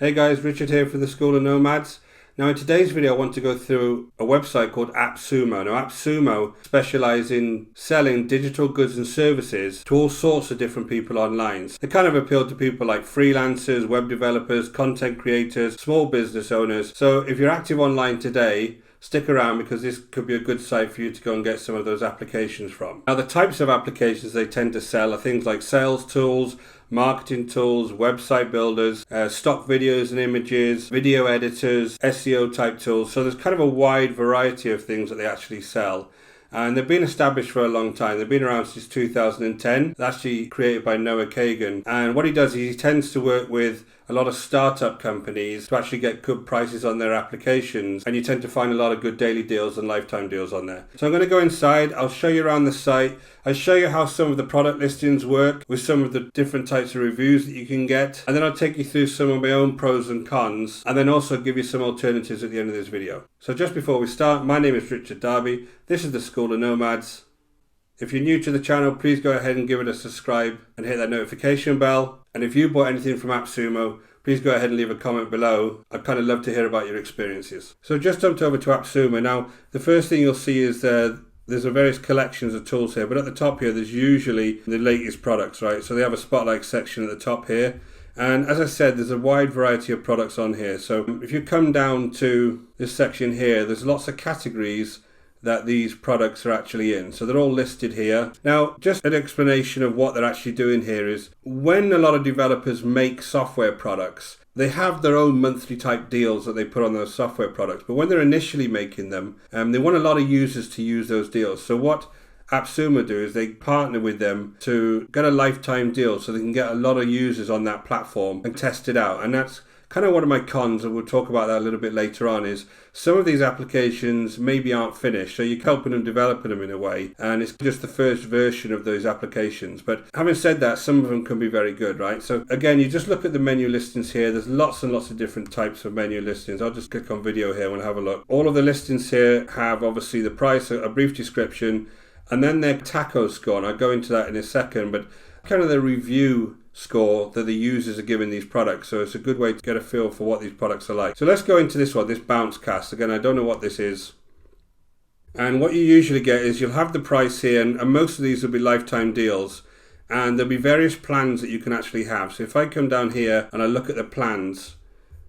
Hey guys, Richard here for the School of Nomads. Now in today's video I want to go through a website called AppSumo. Now AppSumo specialise in selling digital goods and services to all sorts of different people online. They kind of appeal to people like freelancers, web developers, content creators, small business owners. So if you're active online today, stick around because this could be a good site for you to go and get some of those applications from. Now the types of applications they tend to sell are things like sales tools, marketing tools, website builders, stock videos and images, video editors, SEO type tools. So there's kind of a wide variety of things that they actually sell. And they've been established for a long time. They've been around since 2010. They're actually created by Noah Kagan. And what he does is he tends to work with a lot of startup companies to actually get good prices on their applications. And you tend to find a lot of good daily deals and lifetime deals on there. So I'm going to go inside. I'll show you around the site. I'll show you how some of the product listings work with some of the different types of reviews that you can get. And then I'll take you through some of my own pros and cons. And then also give you some alternatives at the end of this video. So just before we start, my name is Richard Darby. This is the School of Nomads. If you're new to the channel, please go ahead and give it a subscribe and hit that notification bell. And if you bought anything from AppSumo, please go ahead and leave a comment below. I'd kind of love to hear about your experiences. So just jumped over to AppSumo. Now, the first thing you'll see is there's a various collections of tools here, but at the top here, there's usually the latest products, right? So they have a spotlight section at the top here. And as I said, there's a wide variety of products on here. So if you come down to this section here, there's lots of categories that these products are actually in. So they're all listed here. Now, just an explanation of what they're actually doing here is when a lot of developers make software products, they have their own monthly type deals that they put on those software products. But when they're initially making them, they want a lot of users to use those deals. So what AppSumo do is they partner with them to get a lifetime deal so they can get a lot of users on that platform and test it out. And that's kind of one of my cons, and we'll talk about that a little bit later on, is some of these applications maybe aren't finished. So you're helping them, developing them in a way, and it's just the first version of those applications. But having said that, some of them can be very good, right? So again, you just look at the menu listings here. There's lots and lots of different types of menu listings. I'll just click on video here and we'll have a look. All of the listings here have obviously the price, a brief description, and then their taco score. And I'll go into that in a second, but kind of the review score that the users are giving these products. So it's a good way to get a feel for what these products are like. So let's go into this one, this bounce cast. Again, I don't know what this is. And what you usually get is you'll have the price here, and most of these will be lifetime deals. And there'll be various plans that you can actually have. So if I come down here and I look at the plans,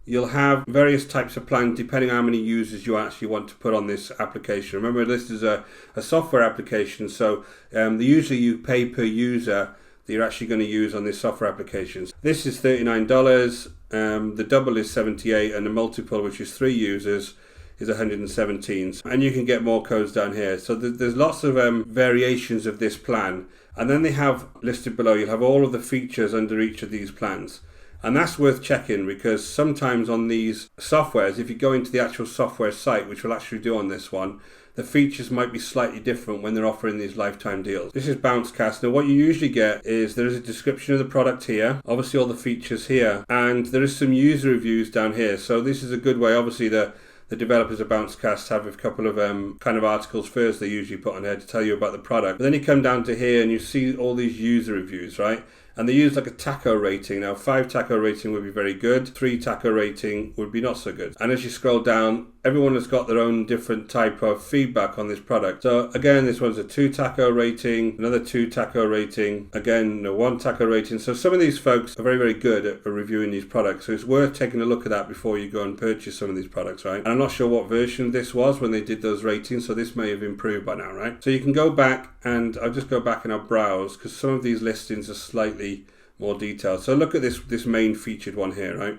you'll have various types of plans depending on how many users you actually want to put on this application. Remember, this is a software application, so usually you pay per user that you're actually going to use on this software applications. This is $39, the double is $78, and the multiple, which is 3 users, is $117. And you can get more codes down here. So there's lots of variations of this plan. And then they have listed below, you'll have all of the features under each of these plans. And that's worth checking, because sometimes on these softwares, if you go into the actual software site, which we'll actually do on this one, the features might be slightly different when they're offering these lifetime deals. This is Bouncecast. Now what you usually get is there is a description of the product here, obviously all the features here, and there is some user reviews down here. So this is a good way. Obviously the developers of Bouncecast have a couple of kind of articles first they usually put on here to tell you about the product. But then you come down to here and you see all these user reviews, right? And they use like a taco rating. Now 5 taco rating would be very good, 3 taco rating would be not so good. And as you scroll down, everyone has got their own different type of feedback on this product. So again, this one's a 2 taco rating, another 2 taco rating, again a 1 taco rating. So some of these folks are very, very good at reviewing these products. So it's worth taking a look at that before you go and purchase some of these products, right? And I'm not sure what version this was when they did those ratings, so this may have improved by now, right? So you can go back, and I'll just go back and I'll browse, because some of these listings are slightly more detailed. So look at this main featured one here, right?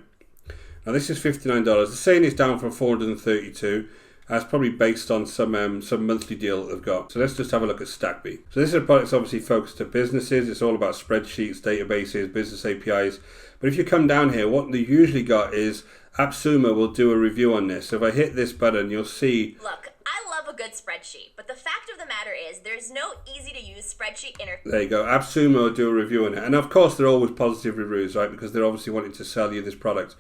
Now this is $59. The saying is down from $432. That's probably based on some monthly deal that they've got. So let's just have a look at StackB. So this is a product that's obviously focused to businesses. It's all about spreadsheets, databases, business APIs. But if you come down here, what they usually got is AppSumo will do a review on this. So if I hit this button, you'll see. Look, I love a good spreadsheet, but the fact of the matter is there's no easy to use spreadsheet interface. There you go. AppSumo will do a review on it. And of course, they're always positive reviews, right? Because they're obviously wanting to sell you this product.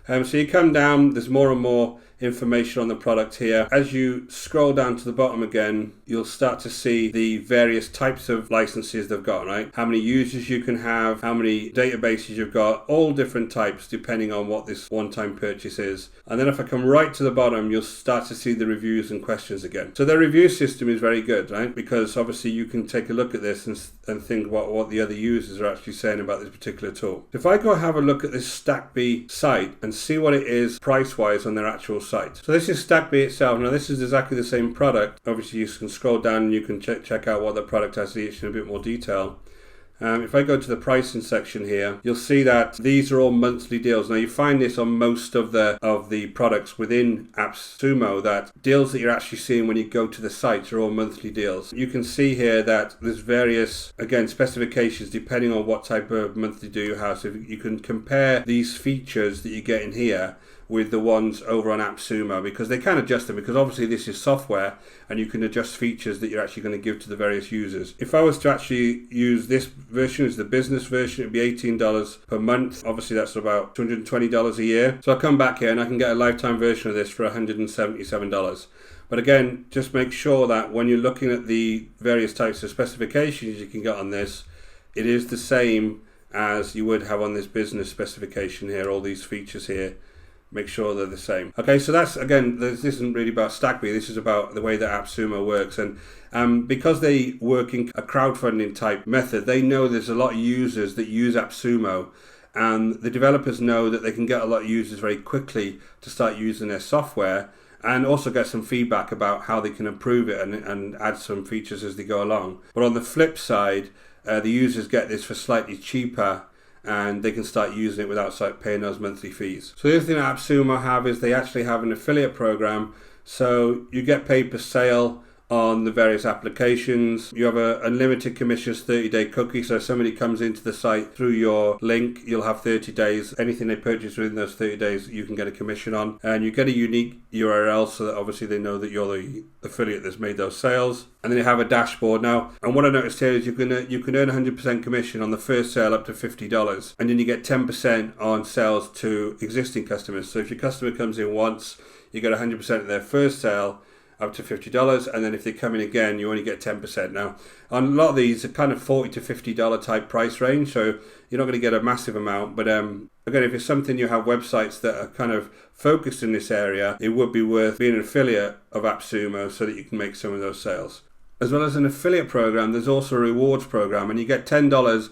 So you come down, there's more and more information on the product here. As you scroll down to the bottom again, you'll start to see the various types of licenses they've got, right? How many users you can have, how many databases you've got, all different types depending on what this one-time purchase is. And then if I come right to the bottom, you'll start to see the reviews and questions again. So their review system is very good, right? Because obviously you can take a look at this and think what the other users are actually saying about this particular tool. If I go have a look at this StackB site and see what it is price-wise on their actual site. So this is StackB itself. Now this is exactly the same product. Obviously you can scroll down and you can check out what the product has each in a bit more detail. If I go to the pricing section here, you'll see that these are all monthly deals. Now you find this on most of the products within AppSumo, that deals that you're actually seeing when you go to the sites are all monthly deals. You can see here that there's various, again, specifications depending on what type of monthly deal you have. So you can compare these features that you get in here with the ones over on AppSumo, because they can adjust them, because obviously this is software and you can adjust features that you're actually going to give to the various users. If I was to actually use this version as the business version, it'd be $18 per month. Obviously that's about $220 a year. So I'll come back here and I can get a lifetime version of this for $177. But again, just make sure that when you're looking at the various types of specifications you can get on this, it is the same as you would have on this business specification here, all these features here. Make sure they're the same. Okay, so that's, again, this isn't really about StackB, this is about the way that AppSumo works. And because they work in a crowdfunding type method, they know there's a lot of users that use AppSumo, and the developers know that they can get a lot of users very quickly to start using their software, and also get some feedback about how they can improve it and add some features as they go along. But on the flip side, the users get this for slightly cheaper, and they can start using it without paying those monthly fees. So the other thing that AppSumo have is they actually have an affiliate program. So you get paid per sale on the various applications. You have a unlimited commissions 30-day cookie. So if somebody comes into the site through your link, you'll have 30 days. Anything they purchase within those 30 days, you can get a commission on. And you get a unique URL so that obviously they know that you're the affiliate that's made those sales. And then you have a dashboard now. And what I noticed here is you can earn 100% commission on the first sale up to $50. And then you get 10% on sales to existing customers. So if your customer comes in once, you get 100% of their first sale up to $50, and then if they come in again, you only get 10%. Now, on a lot of these are kind of $40 to $50 type price range, so you're not going to get a massive amount. But again, if it's something you have websites that are kind of focused in this area, it would be worth being an affiliate of AppSumo so that you can make some of those sales. As well as an affiliate program, there's also a rewards program, and you get $10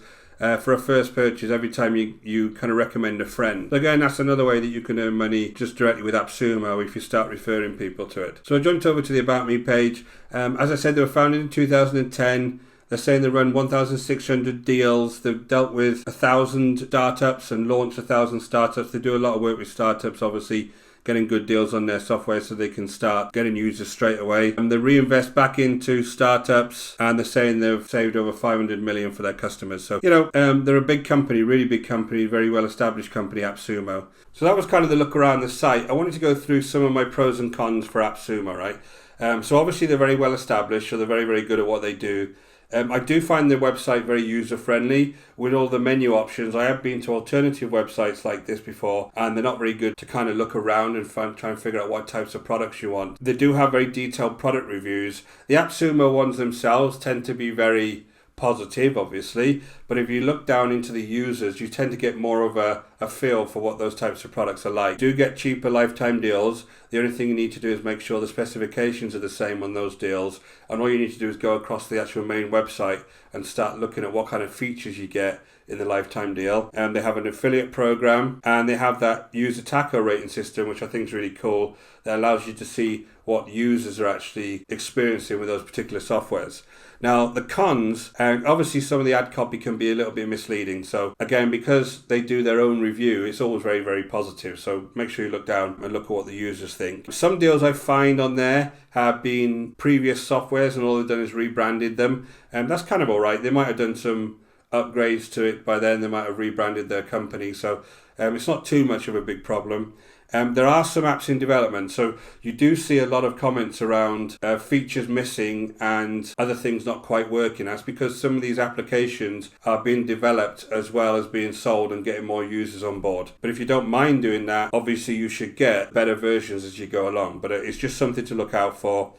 for a first purchase every time you kind of recommend a friend. So again, that's another way that you can earn money just directly with AppSumo if you start referring people to it. So I jumped over to the About Me page. As I said, they were founded in 2010. They're saying they run 1,600 deals. They've dealt with 1,000 startups and launched 1,000 startups. They do a lot of work with startups, obviously, getting good deals on their software so they can start getting users straight away. And they reinvest back into startups, and they're saying they've saved over $500 million for their customers. So, they're a big company, really big company, very well-established company, AppSumo. So that was kind of the look around the site. I wanted to go through some of my pros and cons for AppSumo, right? So obviously they're very well-established, so they're very, very good at what they do. I do find their website very user-friendly with all the menu options. I have been to alternative websites like this before, and they're not very good to kind of look around and try and figure out what types of products you want. They do have very detailed product reviews. The AppSumo ones themselves tend to be very positive, obviously, but if you look down into the users, you tend to get more of a feel for what those types of products are like. You do get cheaper lifetime deals. The only thing you need to do is make sure the specifications are the same on those deals, and all you need to do is go across the actual main website and start looking at what kind of features you get in the lifetime deal. And they have an affiliate program, and they have that user taco rating system, which I think is really cool, that allows you to see what users are actually experiencing with those particular softwares. Now, the cons, obviously some of the ad copy can be a little bit misleading. So again, because they do their own review, it's always very, very positive. So make sure you look down and look at what the users think. Some deals I find on there have been previous softwares, and all they've done is rebranded them. And that's kind of all right. They might have done some upgrades to it by then. They might have rebranded their company. So It's not too much of a big problem. There are some apps in development, so you do see a lot of comments around features missing and other things not quite working. That's because some of these applications are being developed as well as being sold and getting more users on board. But if you don't mind doing that, obviously you should get better versions as you go along. But it's just something to look out for.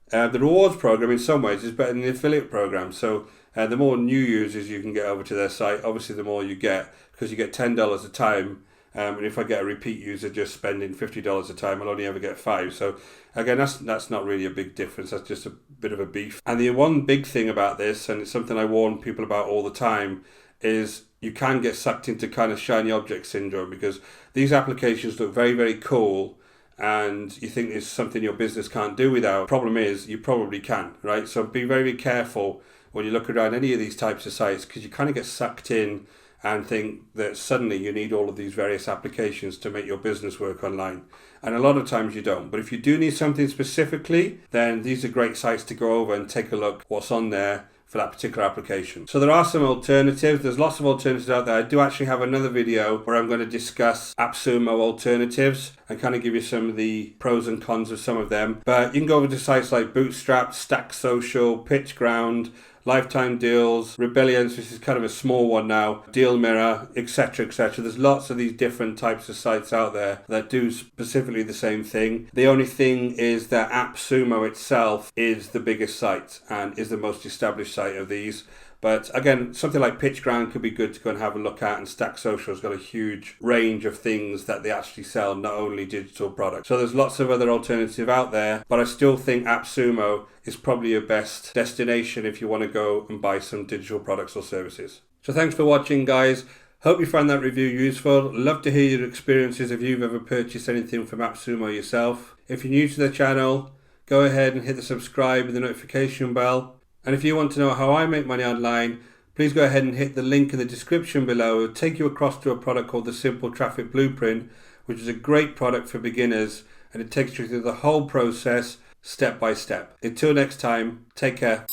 The rewards program in some ways is better than the affiliate program. So the more new users you can get over to their site, obviously the more you get, because you get $10 a time. And if I get a repeat user just spending $50 a time, I'll only ever get 5. So again, that's not really a big difference. That's just a bit of a beef. And the one big thing about this, and it's something I warn people about all the time, is you can get sucked into kind of shiny object syndrome, because these applications look very, very cool and you think it's something your business can't do without. Problem is, you probably can, right? So be very careful when you look around any of these types of sites, because you kind of get sucked in and think that suddenly you need all of these various applications to make your business work online. And a lot of times you don't. But if you do need something specifically, then these are great sites to go over and take a look what's on there for that particular application. So there are some alternatives. There's lots of alternatives out there. I do actually have another video where I'm going to discuss AppSumo alternatives and kind of give you some of the pros and cons of some of them. But you can go over to sites like Bootstrap, Stack Social, PitchGround, Lifetime Deals, Rebellions, which is kind of a small one now, Deal Mirror, etc., etc. There's lots of these different types of sites out there that do specifically the same thing. The only thing is that AppSumo itself is the biggest site and is the most established site of these. But again, something like PitchGround could be good to go and have a look at, and Stack Social's got a huge range of things that they actually sell, not only digital products. So there's lots of other alternatives out there, but I still think AppSumo is probably your best destination if you want to go and buy some digital products or services. So thanks for watching, guys. Hope you found that review useful. Love to hear your experiences if you've ever purchased anything from AppSumo yourself. If you're new to the channel, go ahead and hit the subscribe and the notification bell. And if you want to know how I make money online, please go ahead and hit the link in the description below. It'll take you across to a product called the Simple Traffic Blueprint, which is a great product for beginners, and it takes you through the whole process step by step. Until next time, take care.